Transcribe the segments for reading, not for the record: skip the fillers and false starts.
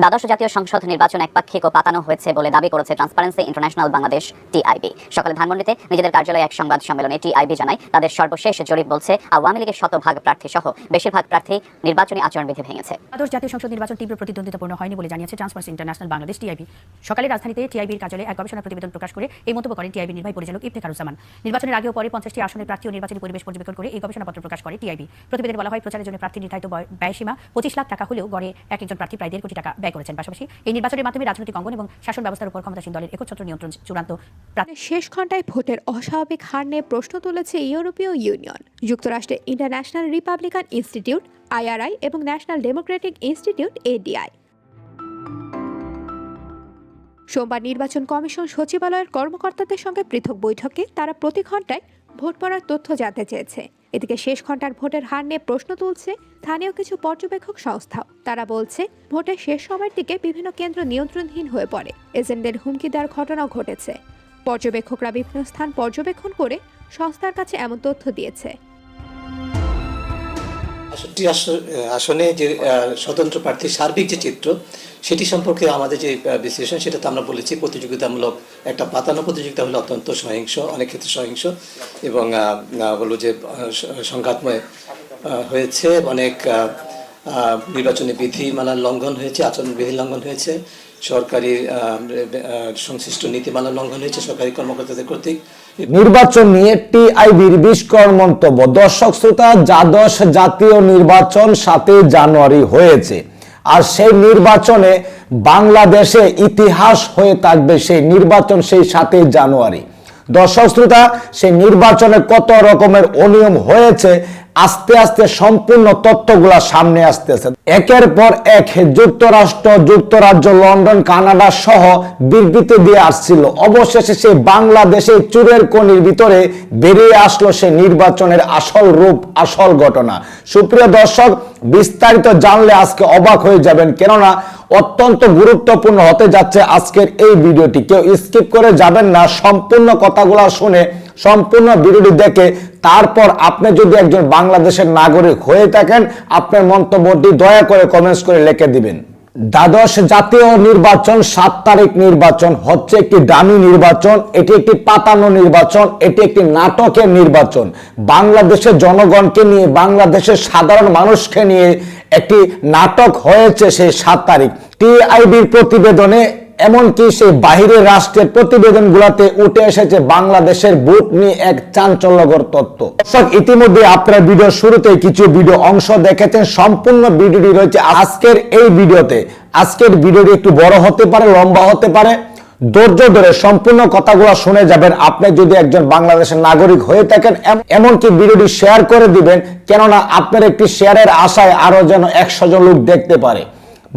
দ্বাদশ জাতীয় সংসদ নির্বাচন একপাক্ষিক ও পাতানো হয়েছে বলে দাবি করেছে ট্রান্সপারেন্সি ইন্টারন্যাশনাল বাংলাদেশ টিআইবি। সকালে ধানমন্ডিতে নিজেদের কার্যালয়ে এক সংবাদ সম্মেলনে টিআইবি জানায় তাদের সর্বশেষ জরিপ বলছে আওয়ামী লীগের শতভাগ প্রার্থী সহ বেশিরভাগ প্রার্থী নির্বাচনী আচরণবিধি ভেঙেছে। দ্বাদশ জাতীয় সংসদ নির্বাচন তীব্র প্রতিদ্বন্দ্বিতাপূর্ণ হয়নি বলে জানিয়েছে ট্রান্সপারেন্সি ইন্টারন্যাশনাল বাংলাদেশ টিআইবি। সকালে রাজধানীতে টিআইবির কার্যালয়ে এক গবেষণা প্রতিবেদন প্রকাশ করে এই মন্তব্য করেন টিআইবি নির্বাহী পরিচালক ইফতেখারুজ্জামান। নির্বাচনের আগে ও পরে 50টি আসনের প্রার্থী ও নির্বাচনী পরিবেশ পর্যবেক্ষণ করে এই গবেষণাপত্র প্রকাশ করে টিআইবি। প্রতিবেদনে বলা হয় প্রচারের জন্য প্রার্থী নির্ধারিত ব্যয়সীমা 25 লাখ টাকা হলেও গড়ে একজন প্রার্থী প্রায় 1.5 কোটি টাকা ব্যয় করেছেন। পাশাপাশি এই নির্বাচনের মাধ্যমে রাজনৈতিক অঙ্গন এবং শাসন ব্যবস্থার উপর ক্ষমতাসীন দলের একচ্ছত্র নিয়ন্ত্রণ চূড়ান্ত। শেষ ঘণ্টায় ভোটের অস্বাভাবিক হার নিয়ে প্রশ্ন তুলেছে ইউরোপীয় ইউনিয়ন, যুক্তরাষ্ট্রের ইন্টারন্যাশনাল রিপাবলিকান ইনস্টিটিউট IRI এবং ন্যাশনাল ডেমোক্রেটিক ইনস্টিটিউট ADI। সোমবার নির্বাচন কমিশন সচিবালয়ের কর্মকর্তাদের সঙ্গে পৃথক বৈঠকে তারা প্রতি ঘন্টায় ভোট পড়ার তথ্য জানতে চেয়েছে। এদিকে শেষ ঘন্টার ভোটের হার নিয়ে প্রশ্ন তুলছে স্থানীয় কিছু পর্যবেক্ষক সংস্থাও। তারা বলছে ভোটের শেষ সময়ের দিকে বিভিন্ন কেন্দ্র নিয়ন্ত্রণহীন হয়ে পড়ে, এজেন্টদের হুমকি দেওয়ার ঘটনাও ঘটেছে। পর্যবেক্ষকরা বিভিন্ন স্থান পর্যবেক্ষণ করে সংস্থার কাছে এমন তথ্য দিয়েছে। ৬৮ আসনে যে স্বতন্ত্র প্রার্থীর সার্বিক যে চিত্র সেটি সম্পর্কে আমাদের যে বিশ্লেষণ সেটা তো আমরা বলেছি প্রতিযোগিতামূলক একটা পাতানো প্রতিযোগিতা হলে অত্যন্ত সহিংস, অনেক ক্ষেত্রে সহিংস এবং বলবো যে সংঘাতময় হয়েছে। অনেক নির্বাচনী বিধিমালার লঙ্ঘন হয়েছে, আচরণবিধি লঙ্ঘন হয়েছে, সরকারি সংশ্লিষ্ট নীতিমালার লঙ্ঘন হয়েছে সরকারি কর্মকর্তাদের কর্তৃক। নির্বাচন নিয়ে টিআইবির বিস্কর মন্তব্য। দর্শক শ্রোতা, দ্বাদশ জাতীয় নির্বাচন 7 জানুয়ারি হয়েছে, আর সেই নির্বাচনে বাংলাদেশে ইতিহাস হয়ে থাকবে সেই নির্বাচন সেই 7 জানুয়ারি। দর্শক শ্রোতা, সেই নির্বাচনে কত রকমের অনিয়ম হয়েছে আস্তে আস্তে সম্পূর্ণ তথ্যগুলা সামনে আসতেছে। একের পর এক যুক্তরাষ্ট্র, যুক্তরাজ্য, লন্ডন, কানাডা সহ বিবৃতি দিয়ে আসছিল। অবশেষে সেই বাংলাদেশে চুরের কোণের ভিতরে বেরিয়ে আসলো সেই নির্বাচনের আসল রূপ, আসল ঘটনা। সুপ্রিয় দর্শক, বিস্তারিত জানলে আজকে অবাক হয়ে যাবেন, কেননা অত্যন্ত গুরুত্বপূর্ণ হতে যাচ্ছে আজকের এই ভিডিওটি। কেউ স্কিপ করে যাবেন না, সম্পূর্ণ কথাগুলো শুনে সম্পূর্ণ ভিডিওটি দেখে তারপর আপনি যদি একজন বাংলাদেশের নাগরিক হয়ে থাকেন আপনার মন্তব্যটি দয়া করে কমেন্টস করে লিখে দিবেন। দ্বাদশ জাতীয় নির্বাচন 7 তারিখ নির্বাচন হচ্ছে একটি ডামি নির্বাচন, এটি একটি পাতানো নির্বাচন, এটি একটি নাটকের নির্বাচন। বাংলাদেশের জনগণকে নিয়ে, বাংলাদেশের সাধারণ মানুষকে নিয়ে একটি নাটক হয়েছে সেই 7 তারিখ। টিআইবির প্রতিবেদনে, এমনকি সেই বাহিরের রাষ্ট্রের প্রতিবেদনগুলোতে উঠে এসেছে বাংলাদেশের ভোট নিয়ে এক চাঞ্চল্যকর তথ্য। দর্শক, ইতিমধ্যে আপনারা ভিডিও শুরুতেই কিছু ভিডিও অংশ দেখেছেন, সম্পূর্ণ ভিডিওটি রয়েছে আজকের এই ভিডিওতে। আজকের ভিডিওটি একটু বড় হতে পারে, লম্বা হতে পারে, ধৈর্য ধরে সম্পূর্ণ কথাগুলো শুনে যাবেন আপনি যদি একজন বাংলাদেশের নাগরিক হয়ে থাকেন। এমনকি ভিডিওটি শেয়ার করে দিবেন, কেননা আপনার একটি শেয়ারের আশায় আরো যেন 100 জন লোক দেখতে পারে,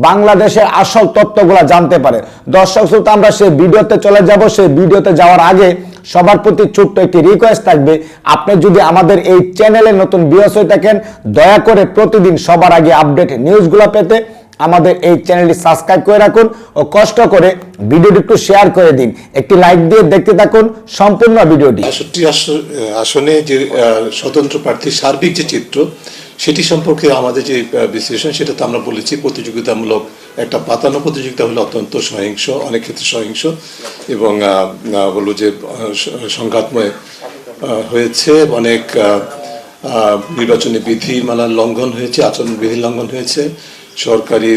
বাংলাদেশের আসল তথ্যগুলো জানতে পারে। দর্শক শ্রোতা, আমরা সেই ভিডিওতে চলে যাব। সেই ভিডিওতে যাওয়ার আগে সবার প্রতি ছোট্ট একটি রিকোয়েস্ট থাকবে, আপনি যদি আমাদের এই চ্যানেলে নতুন ভিউয়ার্স হয়ে থাকেন দয়া করে প্রতিদিন সবার আগে আপডেট নিউজগুলো পেতে আমাদের এই চ্যানেলটি সাবস্ক্রাইব করে রাখুন ও কষ্ট করে ভিডিওটি একটু শেয়ার করে দিন, একটি লাইক দিয়ে দেখতে থাকুন সম্পূর্ণ ভিডিওটি। ৬৮ আসনে যে স্বতন্ত্র প্রার্থীর সার্বিক যে চিত্র সেটি সম্পর্কে আমাদের যে বিশ্লেষণ সেটা তো আমরা বলেছি প্রতিযোগিতামূলক একটা পাতানো প্রতিযোগিতা হলে অত্যন্ত সহিংস, অনেক ক্ষেত্রে সহিংস এবং বলবো যে সংঘাতময় হয়েছে। অনেক নির্বাচনী বিধিমালার লঙ্ঘন হয়েছে, আচরণবিধি লঙ্ঘন হয়েছে, সরকারি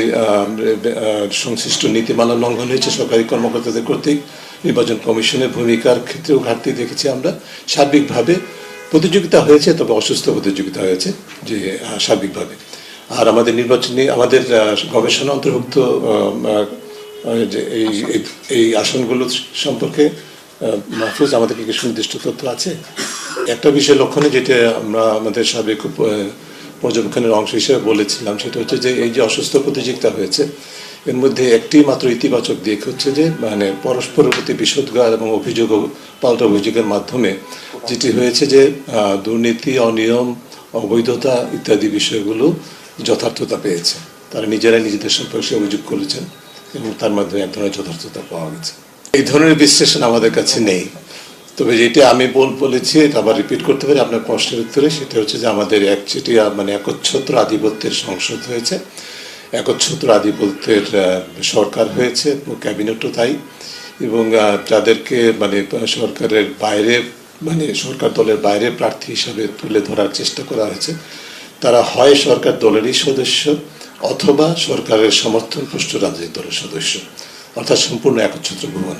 সংশ্লিষ্ট নীতিমালার লঙ্ঘন হয়েছে সরকারি কর্মকর্তাদের কর্তৃক। নির্বাচন কমিশনের ভূমিকার ক্ষেত্রেও ঘাটতি দেখেছি আমরা। সার্বিকভাবে প্রতিযোগিতা হয়েছে, তবে অসুস্থ প্রতিযোগিতা হয়েছে যে সার্বিকভাবে। আর আমাদের নির্বাচনী, আমাদের গবেষণা অন্তর্ভুক্ত যে এই আসনগুলো সম্পর্কে মাহফুজ আমাদেরকে কিছু নির্দিষ্ট তথ্য আছে। একটা বিষয় লক্ষণে যেটা আমরা আমাদের সাবেক পর্যবেক্ষণের অংশ হিসেবে বলেছিলাম, সেটা হচ্ছে যে এই যে অসুস্থ প্রতিযোগিতা হয়েছে এর মধ্যে একটি মাত্র ইতিবাচক দিক হচ্ছে যে মানে পরস্পরের প্রতি বিষোদ্গার এবং অভিযোগ, পাল্টা অভিযোগের মাধ্যমে যেটি হয়েছে যে দুর্নীতি, অনিয়ম, অবৈধতা ইত্যাদি বিষয়গুলো যথার্থতা পেয়েছে। তারা নিজেরাই নিজেদের সম্পর্কে অভিযোগ করেছেন এবং তার মাধ্যমে এক ধরনের যথার্থতা পাওয়া গেছে। এই ধরনের বিশ্লেষণ আমাদের কাছে নেই, তবে যেটা আমি বলেছি এটা আবার রিপিট করতে পারি আপনার প্রশ্নের উত্তরে, সেটা হচ্ছে যে আমাদের একচেটিয়া মানে একচ্ছত্র আধিপত্যের সংসদ হয়েছে একচ্ছত্র আধিপত্যের সরকার হয়েছে, ক্যাবিনেটও তাই, এবং যাদেরকে মানে সরকারের বাইরে মানে সরকার দলের বাইরে প্রার্থী হিসাবে তুলে ধরার চেষ্টা করা হয়েছে, তারা হয় সরকার দলেরই সদস্য অথবা সরকারের সমর্থনপুষ্ট রাজনৈতিক দলের সদস্য, অর্থাৎ সম্পূর্ণ একচ্ছত্র ভুবন।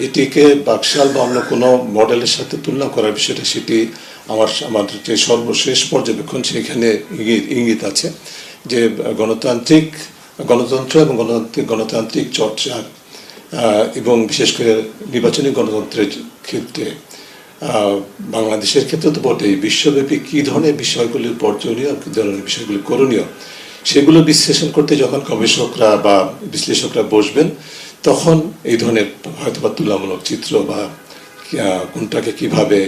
এটিকে বাকশাল বা অন্য কোনো মডেলের সাথে তুলনা করার বিষয়টা সেটি আমার যে সর্বশেষ পর্যবেক্ষণ সেখানে ইঙ্গিত আছে যে গণতন্ত্র এবং গণতান্ত্রিক চর্চা এবং বিশেষ করে নির্বাচনী গণতন্ত্রের ক্ষেত্রে বাংলাদেশের ক্ষেত্রে তো বটেই, বিশ্বব্যাপী কী ধরনের বিষয়গুলি বর্জনীয়, কী ধরনের বিষয়গুলি করণীয়, সেগুলো বিশ্লেষণ করতে যখন গবেষকরা বা বিশ্লেষকরা বসবেন তখন এই ধরনের হয়তো বা তুলনামূলক চিত্র বা কোনটাকে কিভাবে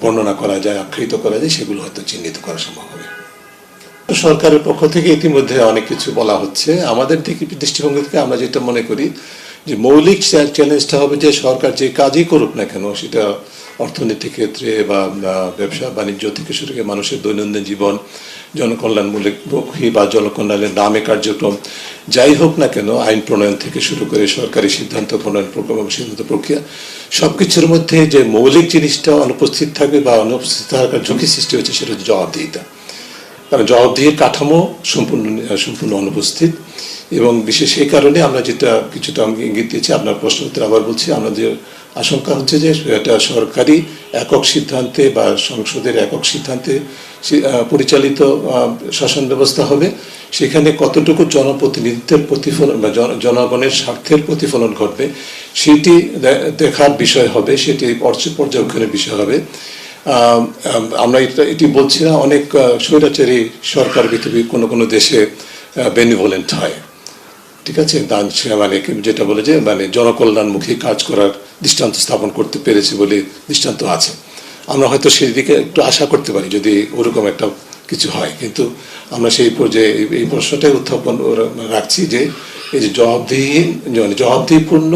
বর্ণনা করা যায়, আখ্যায়িত করা যায়, সেগুলো হয়তো চিহ্নিত করা সম্ভব হবে। সরকারের পক্ষ থেকে ইতিমধ্যে অনেক কিছু বলা হচ্ছে। আমাদের দৃষ্টিভঙ্গি থেকে আমরা যেটা মনে করি যে মৌলিক চ্যালেঞ্জটা হবে যে সরকার যে কাজই করুক না কেন, সেটা অর্থনীতির ক্ষেত্রে বা ব্যবসা বাণিজ্য থেকে শুরু করে মানুষের দৈনন্দিন জীবন, জনকল্যাণমূলী বা জনকল্যাণের নামে কার্যক্রম যাই হোক না কেন, আইন প্রণয়ন থেকে শুরু করে সরকারি সিদ্ধান্ত প্রণয়ন সিদ্ধান্ত প্রক্রিয়া, সবকিছুর মধ্যে যে মৌলিক জিনিসটা অনুপস্থিত থাকবে বা অনুপস্থিত থাকার ঝুঁকি সৃষ্টি হচ্ছে সেটা হচ্ছে জবাবদিহিতা। কারণ জবাবদিহির কাঠামো সম্পূর্ণ অনুপস্থিত, এবং বিশেষ সেই কারণে আমরা যেটা কিছুটা ইঙ্গিত দিয়েছি, আপনার প্রশ্ন উত্তর আবার বলছি, আমাদের আশঙ্কা হচ্ছে যে এটা সরকারি একক সিদ্ধান্তে বা সংসদের একক সিদ্ধান্তে পরিচালিত শাসন ব্যবস্থা হবে। সেখানে কতটুকু জনপ্রতিনিধিত্বের প্রতিফলন বা জনগণের স্বার্থের প্রতিফলন ঘটবে সেটি দেখার বিষয় হবে, সেটি পর্যবেক্ষণের বিষয় হবে। আমরা এটি বলছি না, অনেক স্বৈরাচারী সরকার পৃথিবীর কোনো দেশে বেনিভোলেন্ট হয়, ঠিক আছে, দান মানে যেটা বলে যে মানে জনকল্যাণমুখী কাজ করার দৃষ্টান্ত স্থাপন করতে পেরেছে বলে দৃষ্টান্ত আছে। আমরা হয়তো সেই দিকে একটু আশা করতে পারি যদি ওরকম একটা কিছু হয়, কিন্তু আমরা সেই পর্যায়ে এই প্রশ্নটাই উত্থাপন রাখছি যে এই যে জবাবদিহিপূর্ণ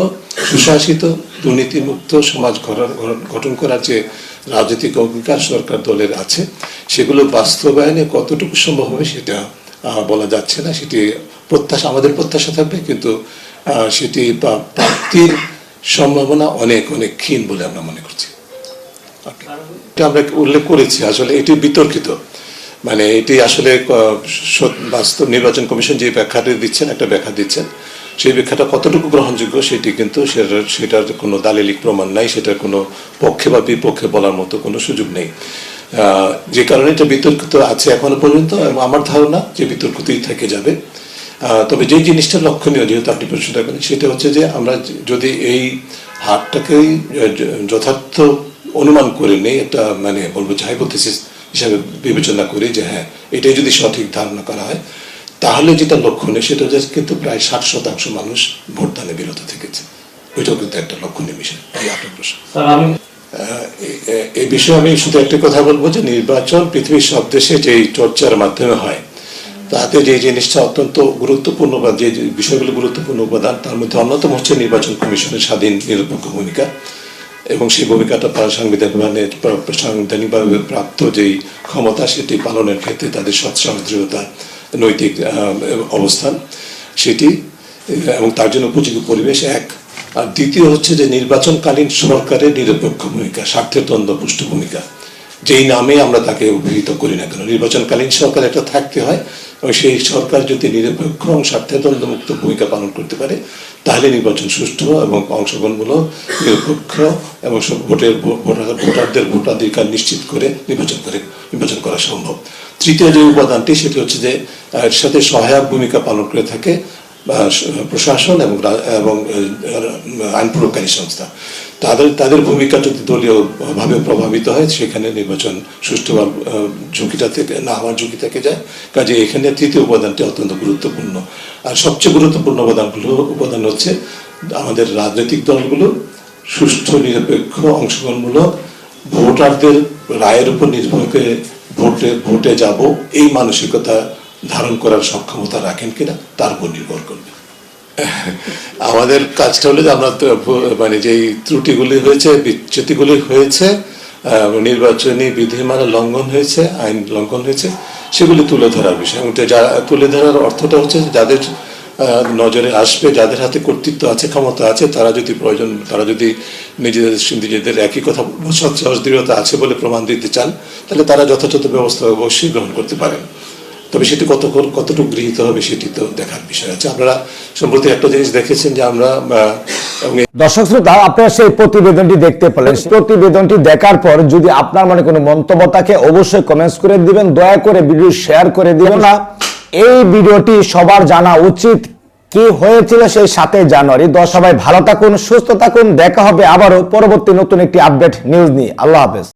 সুশাসিত দুর্নীতিমুক্ত সমাজ গঠন করার যে রাজনৈতিক অঙ্গীকার সরকার দলের আছে, সেগুলো বাস্তবায়নে কতটুকু সম্ভব হবে সেটা বলা যাচ্ছে না। সেটি আমাদের প্রত্যাশা থাকবে, কিন্তু সেটি প্রাপ্তির সম্ভাবনা অনেক অনেক ক্ষীণ বলে আমরা মনে করছি। আমরা উল্লেখ করেছি, আসলে এটি বিতর্কিত, মানে এটি আসলে বাস্তব নির্বাচন কমিশন যে ব্যাখ্যাটা দিচ্ছেন, একটা ব্যাখ্যা দিচ্ছেন, সেই ব্যাখ্যাটা কতটুকু গ্রহণযোগ্য সেটি কিন্তু সেটার কোনো দালিলিক প্রমাণ নাই, সেটার কোনো পক্ষে বা বিপক্ষে বলার মতো কোনো সুযোগ নেই, যে কারণে এটা বিতর্কিত আছে এখনো পর্যন্ত, এবং আমার ধারণা যে বিতর্কিতই থেকে যাবে। তবে যে জিনিসটা লক্ষণীয়, যেহেতু আপনি প্রশ্নটা করেন, সেটা হচ্ছে যে আমরা যদি এই হারটাকেই যথার্থ অনুমান করে নেই, একটা মানে বলবো হাইপোথেসিস হিসাবে বিবেচনা করি যে হ্যাঁ এটাই যদি সঠিক ধারণা করা হয়, তাহলে যেটা লক্ষণীয় সেটা হচ্ছে কিন্তু প্রায় 60% মানুষ ভোটদানে বিরত থেকেছে। ওইটাও কিন্তু একটা লক্ষণীয় বিষয়। এই আপনার প্রশ্ন। এই বিষয়ে আমি শুধু একটা কথা বলবো যে নির্বাচন পৃথিবীর সব দেশে যেই চর্চার মাধ্যমে হয়, তাতে যে জিনিসটা অত্যন্ত গুরুত্বপূর্ণ বা যে বিষয়গুলো গুরুত্বপূর্ণ উপাদান, তার মধ্যে অন্যতম হচ্ছে নির্বাচন কমিশনের স্বাধীন নিরপেক্ষ ভূমিকা, এবং সেই ভূমিকাটা সাংবিধানিকভাবে প্রাপ্ত যেই ক্ষমতা সেটি পালনের ক্ষেত্রে তাদের সৎসাহদৃঢ়তা, নৈতিক অবস্থান সেটি, এবং তার জন্য উপযোগী পরিবেশ এক। আর দ্বিতীয় হচ্ছে যে নির্বাচনকালীন সরকারের নিরপেক্ষ ভূমিকা, স্বার্থের দ্বন্দ্বপুষ্ট ভূমিকা, যেই নামে আমরা তাকে অভিহিত করি না কেন, নির্বাচনকালীন সরকার একটা থাকতে হয়, এবং সেই সরকার যদি নিরপেক্ষ এবং স্বার্থের দ্বন্দ্বমুক্ত ভূমিকা পালন করতে পারে, তাহলে নির্বাচন সুষ্ঠু এবং অংশগ্রহণমূলক, নিরপেক্ষ এবং ভোটারদের ভোটাধিকার নিশ্চিত করে নির্বাচন করা সম্ভব। তৃতীয় যে উপাদানটি সেটি হচ্ছে যে এর সাথে সহায়ক ভূমিকা পালন করে থাকে প্রশাসন এবং আইন প্রয়োগকারী সংস্থা, তাদের ভূমিকা যদি দলীয়ভাবে প্রভাবিত হয়, সেখানে নির্বাচন সুষ্ঠু হওয়ার ঝুঁকিটা থেকে না হওয়ার ঝুঁকি থেকে যায়। কাজে এখানে তৃতীয় উপাদানটি অত্যন্ত গুরুত্বপূর্ণ। আর সবচেয়ে গুরুত্বপূর্ণ উপাদান হচ্ছে আমাদের রাজনৈতিক দলগুলো সুষ্ঠু নিরপেক্ষ অংশগ্রহণমূলক ভোটারদের রায়ের উপর নির্ভর করে ভোটে যাব এই মানসিকতা ধারণ করার সক্ষমতা রাখেন কিনা তার উপর নির্ভর করবে। আমাদের কাজটা হলো যে আমরা মানে যেই ত্রুটিগুলি হয়েছে, বিচ্যুতিগুলি হয়েছে, নির্বাচনী বিধিমালা লঙ্ঘন হয়েছে, আইন লঙ্ঘন হয়েছে, সেগুলি তুলে ধরার বিষয়, এবং যা তুলে ধরার অর্থটা হচ্ছে যে যাদের নজরে আসবে, যাদের হাতে কর্তৃত্ব আছে, ক্ষমতা আছে, তারা যদি প্রয়োজন, তারা যদি নিজেদের একই কথা সৎসাহস দৃঢ়তা আছে বলে প্রমাণ দিতে চান, তাহলে তারা যথাযথ ব্যবস্থা অবশ্যই গ্রহণ করতে পারেন। তবে সেটি কতটুকু গৃহীত হবে সেটি তো দেখার বিষয় আছে। আপনারা সম্প্রতি একটা জিনিস দেখেছেন যে আমরা দর্শক শ্রোতা, আপনারা সেই প্রতিবেদনটি দেখতে পেলেন। প্রতিবেদনটি দেখার পর যদি আপনার মনে কোনো মন্তব্য থাকে অবশ্যই কমেন্টস করে দিবেন, দয়া করে ভিডিও শেয়ার করে দিবেন না। এই ভিডিওটি সবার জানা উচিত কি হয়েছিল সেই 7 জানুয়ারি। সবাই ভালো থাকুন, সুস্থ থাকুন, দেখা হবে আবারও পরবর্তী নতুন একটি আপডেট নিউজ নিয়ে। আল্লাহ হাফেজ।